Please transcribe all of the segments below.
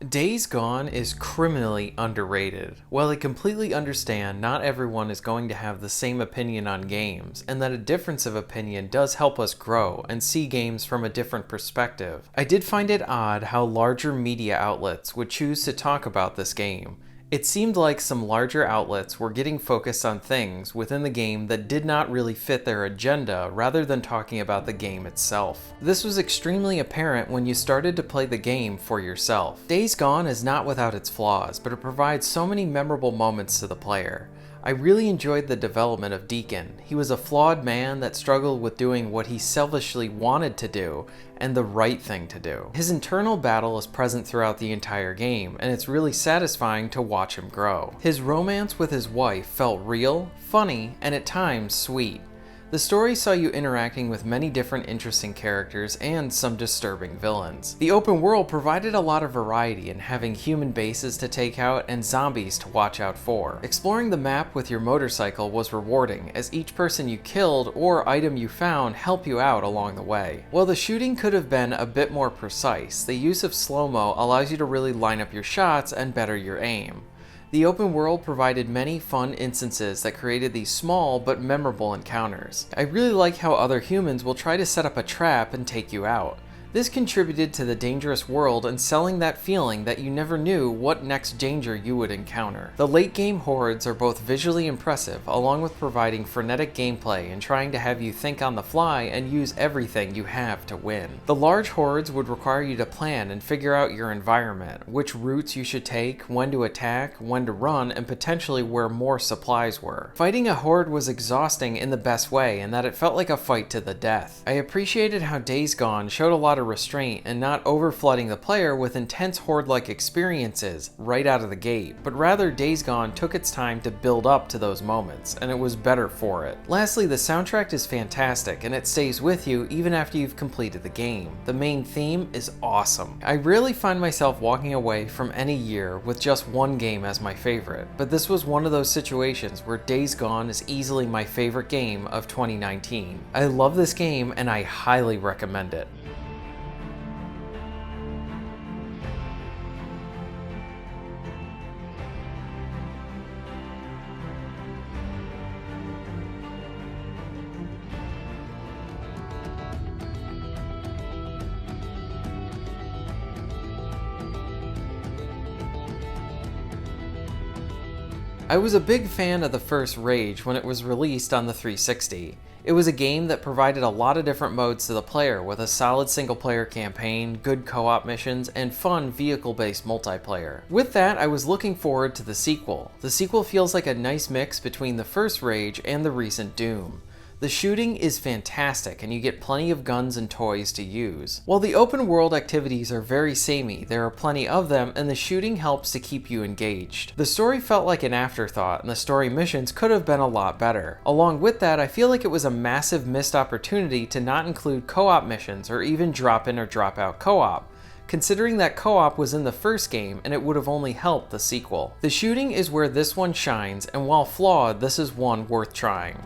Days Gone is criminally underrated. While I completely understand not everyone is going to have the same opinion on games, and that a difference of opinion does help us grow and see games from a different perspective, I did find it odd how larger media outlets would choose to talk about this game. It seemed like some larger outlets were getting focused on things within the game that did not really fit their agenda rather than talking about the game itself. This was extremely apparent when you started to play the game for yourself. Days Gone is not without its flaws, but it provides so many memorable moments to the player. I really enjoyed the development of Deacon. He was a flawed man that struggled with doing what he selfishly wanted to do and the right thing to do. His internal battle is present throughout the entire game, and it's really satisfying to watch him grow. His romance with his wife felt real, funny, and at times sweet. The story saw you interacting with many different interesting characters and some disturbing villains. The open world provided a lot of variety in having human bases to take out and zombies to watch out for. Exploring the map with your motorcycle was rewarding, as each person you killed or item you found helped you out along the way. While the shooting could have been a bit more precise, the use of slow-mo allows you to really line up your shots and better your aim. The open world provided many fun instances that created these small but memorable encounters. I really like how other humans will try to set up a trap and take you out. This contributed to the dangerous world and selling that feeling that you never knew what next danger you would encounter. The late game hordes are both visually impressive, along with providing frenetic gameplay and trying to have you think on the fly and use everything you have to win. The large hordes would require you to plan and figure out your environment, which routes you should take, when to attack, when to run, and potentially where more supplies were. Fighting a horde was exhausting in the best way, in that it felt like a fight to the death. I appreciated how Days Gone showed a lot of restraint and not overflooding the player with intense horde-like experiences right out of the gate, but rather Days Gone took its time to build up to those moments, and it was better for it. Lastly, the soundtrack is fantastic, and it stays with you even after you've completed the game. The main theme is awesome. I rarely find myself walking away from any year with just one game as my favorite, but this was one of those situations where Days Gone is easily my favorite game of 2019. I love this game and I highly recommend it. I was a big fan of the first Rage when it was released on the 360. It was a game that provided a lot of different modes to the player with a solid single-player campaign, good co-op missions, and fun vehicle-based multiplayer. With that, I was looking forward to the sequel. The sequel feels like a nice mix between the first Rage and the recent Doom. The shooting is fantastic and you get plenty of guns and toys to use. While the open world activities are very samey, there are plenty of them and the shooting helps to keep you engaged. The story felt like an afterthought and the story missions could have been a lot better. Along with that, I feel like it was a massive missed opportunity to not include co-op missions or even drop in or drop out co-op, considering that co-op was in the first game and it would have only helped the sequel. The shooting is where this one shines, and while flawed, this is one worth trying.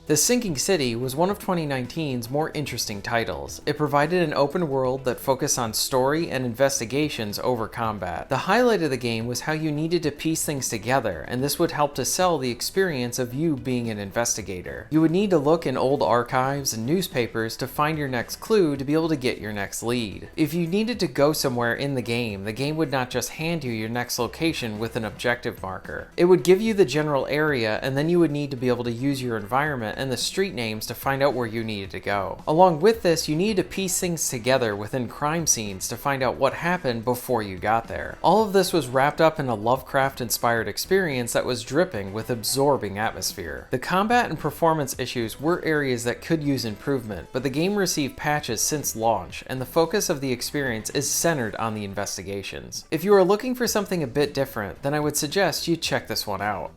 The Sinking City was one of 2019's more interesting titles. It provided an open world that focused on story and investigations over combat. The highlight of the game was how you needed to piece things together, and this would help to sell the experience of you being an investigator. You would need to look in old archives and newspapers to find your next clue to be able to get your next lead. If you needed to go somewhere in the game would not just hand you your next location with an objective marker. It would give you the general area, and then you would need to be able to use your environment and the street names to find out where you needed to go. Along with this, you needed to piece things together within crime scenes to find out what happened before you got there. All of this was wrapped up in a Lovecraft-inspired experience that was dripping with absorbing atmosphere. The combat and performance issues were areas that could use improvement, but the game received patches since launch, and the focus of the experience is centered on the investigations. If you are looking for something a bit different, then I would suggest you check this one out.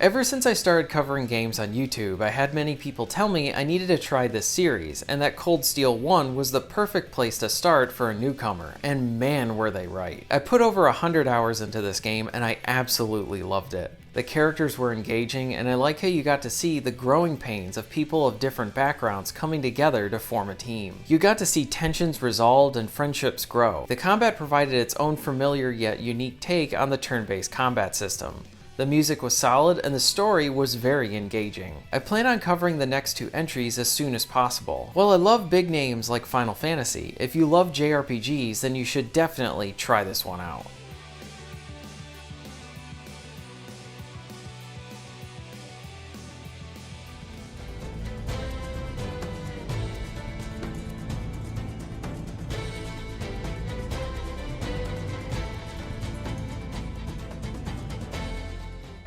Ever since I started covering games on YouTube, I had many people tell me I needed to try this series, and that Coldsteel 1 was the perfect place to start for a newcomer, and man were they right. I put over 100 hours into this game and I absolutely loved it. The characters were engaging, and I like how you got to see the growing pains of people of different backgrounds coming together to form a team. You got to see tensions resolved and friendships grow. The combat provided its own familiar yet unique take on the turn-based combat system. The music was solid and the story was very engaging. I plan on covering the next 2 entries as soon as possible. While I love big names like Final Fantasy, if you love JRPGs, then you should definitely try this one out.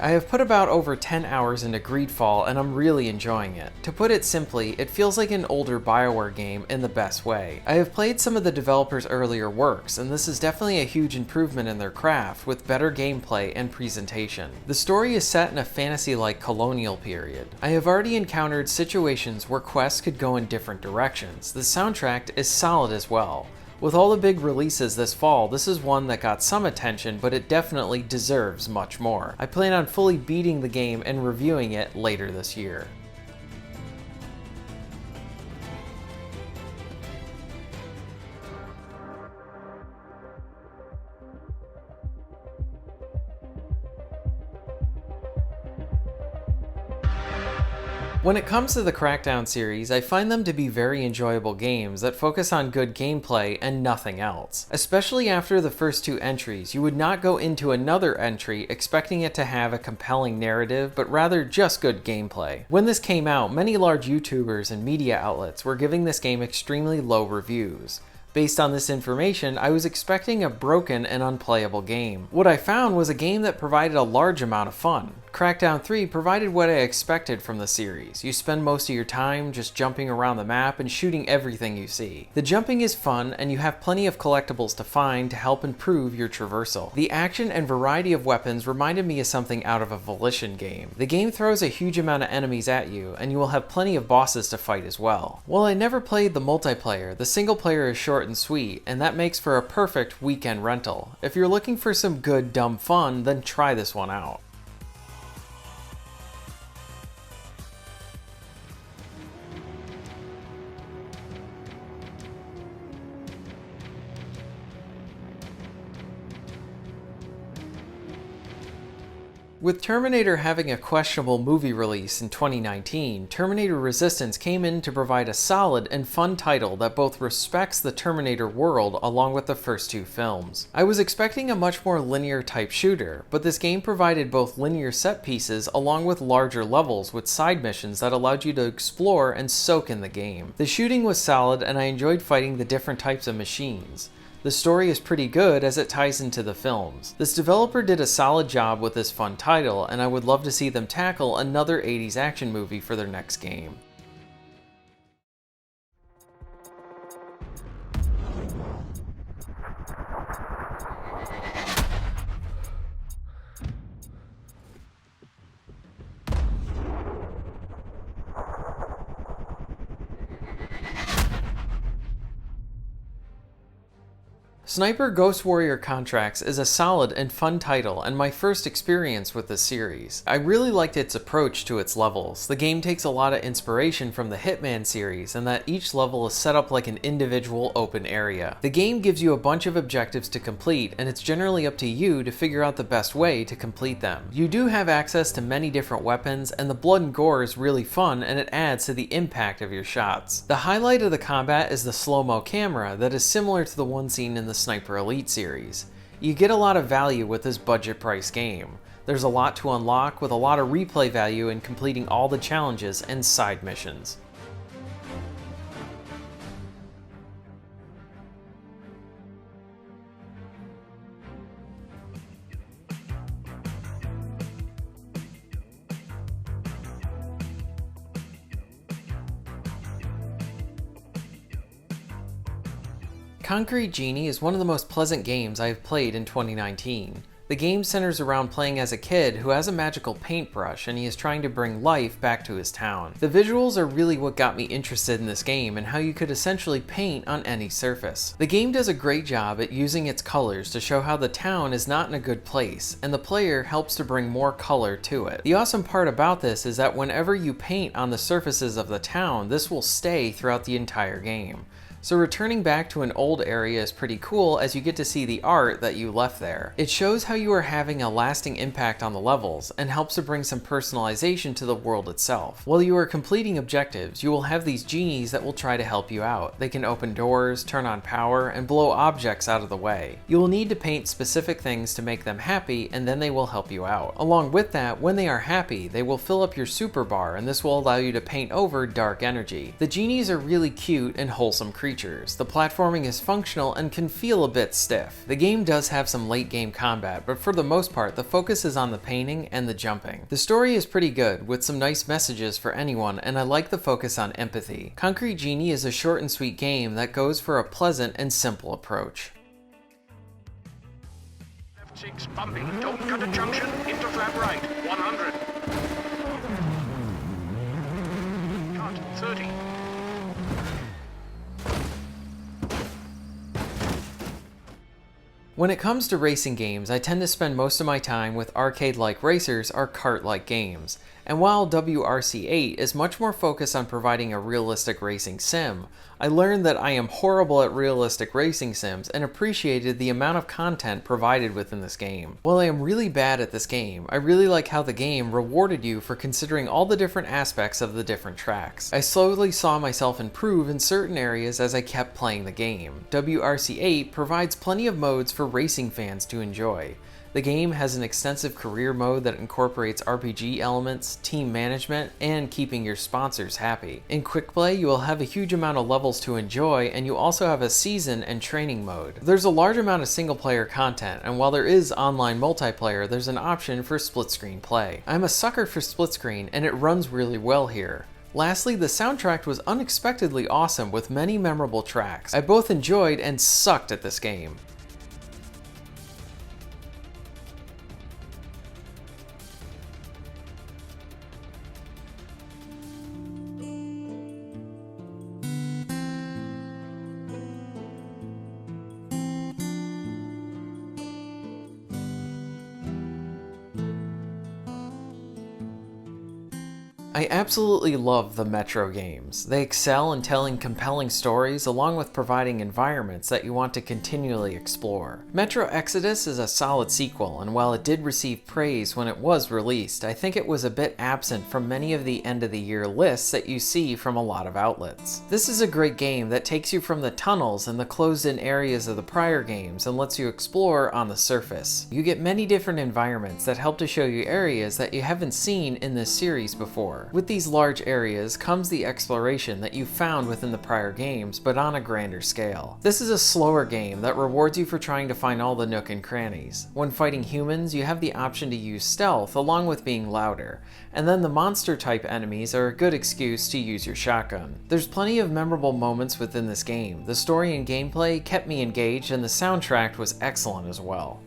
I have put about over 10 hours into Greedfall and I'm really enjoying it. To put it simply, it feels like an older BioWare game in the best way. I have played some of the developers' earlier works, and this is definitely a huge improvement in their craft with better gameplay and presentation. The story is set in a fantasy-like colonial period. I have already encountered situations where quests could go in different directions. The soundtrack is solid as well. With all the big releases this fall, this is one that got some attention, but it definitely deserves much more. I plan on fully beating the game and reviewing it later this year. When it comes to the Crackdown series, I find them to be very enjoyable games that focus on good gameplay and nothing else. Especially after the first 2 entries, you would not go into another entry expecting it to have a compelling narrative, but rather just good gameplay. When this came out, many large YouTubers and media outlets were giving this game extremely low reviews. Based on this information, I was expecting a broken and unplayable game. What I found was a game that provided a large amount of fun. Crackdown 3 provided what I expected from the series. You spend most of your time just jumping around the map and shooting everything you see. The jumping is fun, and you have plenty of collectibles to find to help improve your traversal. The action and variety of weapons reminded me of something out of a Volition game. The game throws a huge amount of enemies at you, and you will have plenty of bosses to fight as well. While I never played the multiplayer, the single player is short and sweet, and that makes for a perfect weekend rental. If you're looking for some good dumb fun, then try this one out. With Terminator having a questionable movie release in 2019, Terminator Resistance came in to provide a solid and fun title that both respects the Terminator world along with the first 2 films. I was expecting a much more linear type shooter, but this game provided both linear set pieces along with larger levels with side missions that allowed you to explore and soak in the game. The shooting was solid, and I enjoyed fighting the different types of machines. The story is pretty good as it ties into the films. This developer did a solid job with this fun title, and I would love to see them tackle another 80s action movie for their next game. Sniper Ghost Warrior Contracts is a solid and fun title and my first experience with the series. I really liked its approach to its levels. The game takes a lot of inspiration from the Hitman series and that each level is set up like an individual open area. The game gives you a bunch of objectives to complete and it's generally up to you to figure out the best way to complete them. You do have access to many different weapons and the blood and gore is really fun and it adds to the impact of your shots. The highlight of the combat is the slow-mo camera that is similar to the one seen in the Sniper Elite series. You get a lot of value with this budget price game. There's a lot to unlock with a lot of replay value in completing all the challenges and side missions. Concrete Genie is one of the most pleasant games I have played in 2019. The game centers around playing as a kid who has a magical paintbrush and he is trying to bring life back to his town. The visuals are really what got me interested in this game and how you could essentially paint on any surface. The game does a great job at using its colors to show how the town is not in a good place, and the player helps to bring more color to it. The awesome part about this is that whenever you paint on the surfaces of the town, this will stay throughout the entire game. So returning back to an old area is pretty cool as you get to see the art that you left there. It shows how you are having a lasting impact on the levels and helps to bring some personalization to the world itself. While you are completing objectives, you will have these genies that will try to help you out. They can open doors, turn on power, and blow objects out of the way. You will need to paint specific things to make them happy and then they will help you out. Along with that, when they are happy, they will fill up your super bar and this will allow you to paint over dark energy. The genies are really cute and wholesome creatures. The platforming is functional and can feel a bit stiff. The game does have some late game combat, but for the most part the focus is on the painting and the jumping. The story is pretty good, with some nice messages for anyone, and I like the focus on empathy. Concrete Genie is a short and sweet game that goes for a pleasant and simple approach. Left 6 bumping, don't cut a junction, into flat right, 100. Cut, 30. When it comes to racing games, I tend to spend most of my time with arcade-like racers or kart-like games. And while WRC8 is much more focused on providing a realistic racing sim, I learned that I am horrible at realistic racing sims and appreciated the amount of content provided within this game. While I am really bad at this game, I really like how the game rewarded you for considering all the different aspects of the different tracks. I slowly saw myself improve in certain areas as I kept playing the game. WRC8 provides plenty of modes for racing fans to enjoy. The game has an extensive career mode that incorporates RPG elements, team management, and keeping your sponsors happy. In quick play, you will have a huge amount of levels to enjoy, and you also have a season and training mode. There's a large amount of single player content, and while there is online multiplayer, there's an option for split screen play. I'm a sucker for split screen, and it runs really well here. Lastly, the soundtrack was unexpectedly awesome with many memorable tracks. I both enjoyed and sucked at this game. I absolutely love the Metro games. They excel in telling compelling stories along with providing environments that you want to continually explore. Metro Exodus is a solid sequel, and while it did receive praise when it was released, I think it was a bit absent from many of the end of the year lists that you see from a lot of outlets. This is a great game that takes you from the tunnels and the closed-in areas of the prior games and lets you explore on the surface. You get many different environments that help to show you areas that you haven't seen in this series before. With these large areas comes the exploration that you found within the prior games, but on a grander scale. This is a slower game that rewards you for trying to find all the nook and crannies. When fighting humans, you have the option to use stealth along with being louder, and then the monster type enemies are a good excuse to use your shotgun. There's plenty of memorable moments within this game. The story and gameplay kept me engaged, and the soundtrack was excellent as well.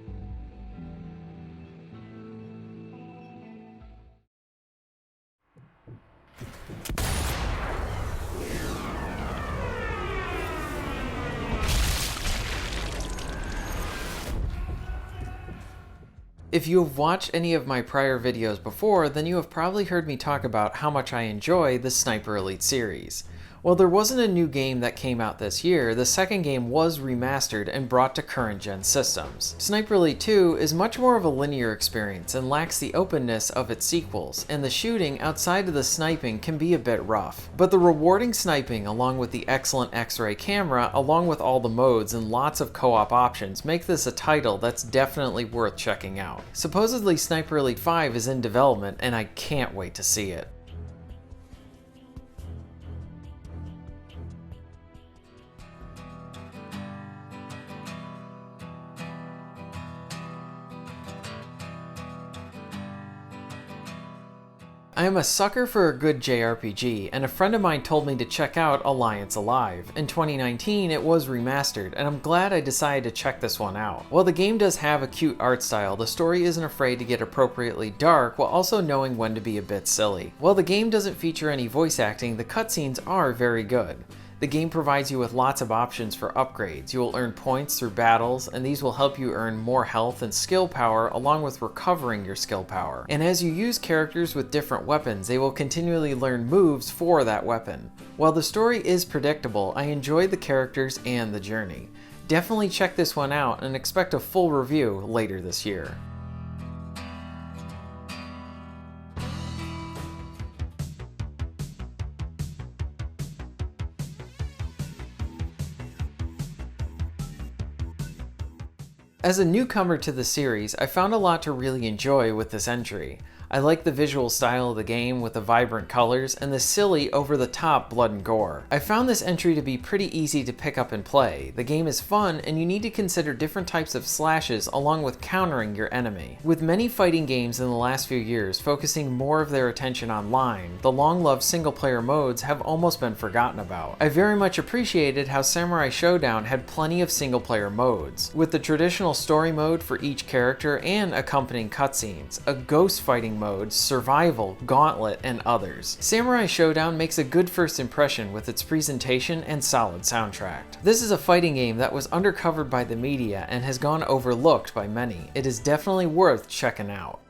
If you have watched any of my prior videos before, then you have probably heard me talk about how much I enjoy the Sniper Elite series. While there wasn't a new game that came out this year, the second game was remastered and brought to current-gen systems. Sniper Elite 2 is much more of a linear experience and lacks the openness of its sequels, and the shooting outside of the sniping can be a bit rough. But the rewarding sniping along with the excellent X-ray camera, along with all the modes and lots of co-op options, make this a title that's definitely worth checking out. Supposedly Sniper Elite 5 is in development, and I can't wait to see it. I am a sucker for a good JRPG, and a friend of mine told me to check out Alliance Alive. In 2019, it was remastered, and I'm glad I decided to check this one out. While the game does have a cute art style, the story isn't afraid to get appropriately dark while also knowing when to be a bit silly. While the game doesn't feature any voice acting, the cutscenes are very good. The game provides you with lots of options for upgrades. You will earn points through battles, and these will help you earn more health and skill power along with recovering your skill power. And as you use characters with different weapons, they will continually learn moves for that weapon. While the story is predictable, I enjoyed the characters and the journey. Definitely check this one out and expect a full review later this year. As a newcomer to the series, I found a lot to really enjoy with this entry. I like the visual style of the game with the vibrant colors and the silly, over-the-top blood and gore. I found this entry to be pretty easy to pick up and play. The game is fun, and you need to consider different types of slashes along with countering your enemy. With many fighting games in the last few years focusing more of their attention online, the long-loved single-player modes have almost been forgotten about. I very much appreciated how Samurai Shodown had plenty of single-player modes, with the traditional story mode for each character and accompanying cutscenes, a ghost fighting mode, survival, gauntlet, and others. Samurai Shodown makes a good first impression with its presentation and solid soundtrack. This is a fighting game that was undercovered by the media and has gone overlooked by many. It is definitely worth checking out.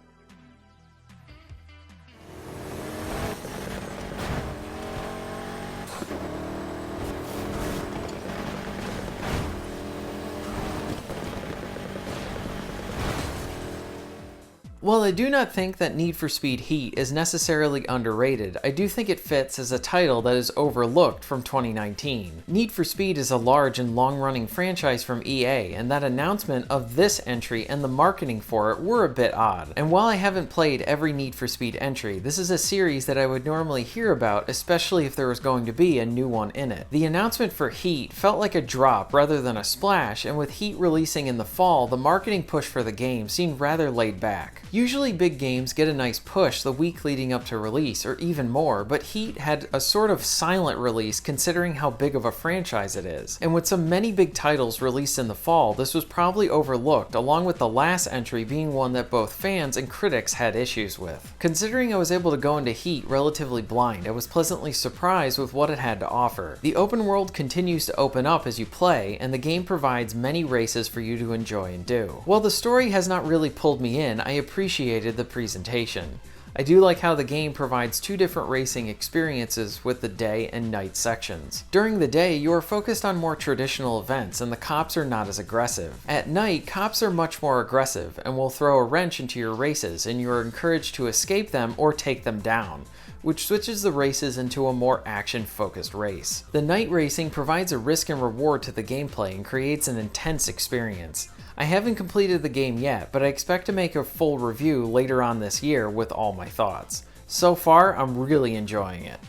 While I do not think that Need for Speed Heat is necessarily underrated, I do think it fits as a title that is overlooked from 2019. Need for Speed is a large and long-running franchise from EA, and that announcement of this entry and the marketing for it were a bit odd. And while I haven't played every Need for Speed entry, this is a series that I would normally hear about, especially if there was going to be a new one in it. The announcement for Heat felt like a drop rather than a splash, and with Heat releasing in the fall, the marketing push for the game seemed rather laid back. Usually big games get a nice push the week leading up to release, or even more, but Heat had a sort of silent release considering how big of a franchise it is. And with so many big titles released in the fall, this was probably overlooked, along with the last entry being one that both fans and critics had issues with. Considering I was able to go into Heat relatively blind, I was pleasantly surprised with what it had to offer. The open world continues to open up as you play, and the game provides many races for you to enjoy and do. While the story has not really pulled me in, I appreciated the presentation. I do like how the game provides two different racing experiences with the day and night sections. During the day, you are focused on more traditional events and the cops are not as aggressive. At night, cops are much more aggressive and will throw a wrench into your races, and you are encouraged to escape them or take them down, which switches the races into a more action-focused race. The night racing provides a risk and reward to the gameplay and creates an intense experience. I haven't completed the game yet, but I expect to make a full review later on this year with all my thoughts. So far, I'm really enjoying it.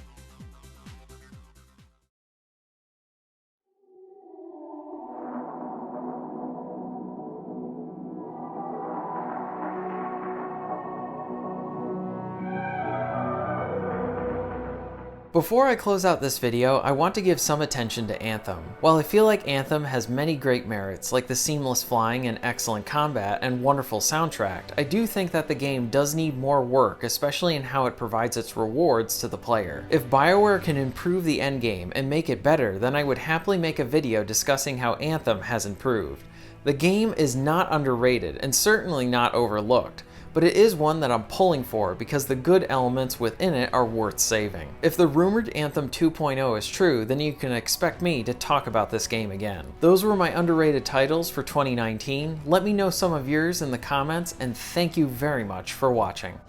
Before I close out this video, I want to give some attention to Anthem. While I feel like Anthem has many great merits, like the seamless flying and excellent combat and wonderful soundtrack, I do think that the game does need more work, especially in how it provides its rewards to the player. If BioWare can improve the endgame and make it better, then I would happily make a video discussing how Anthem has improved. The game is not underrated and certainly not overlooked, but it is one that I'm pulling for because the good elements within it are worth saving. If the rumored Anthem 2.0 is true, then you can expect me to talk about this game again. Those were my underrated titles for 2019. Let me know some of yours in the comments, and thank you very much for watching.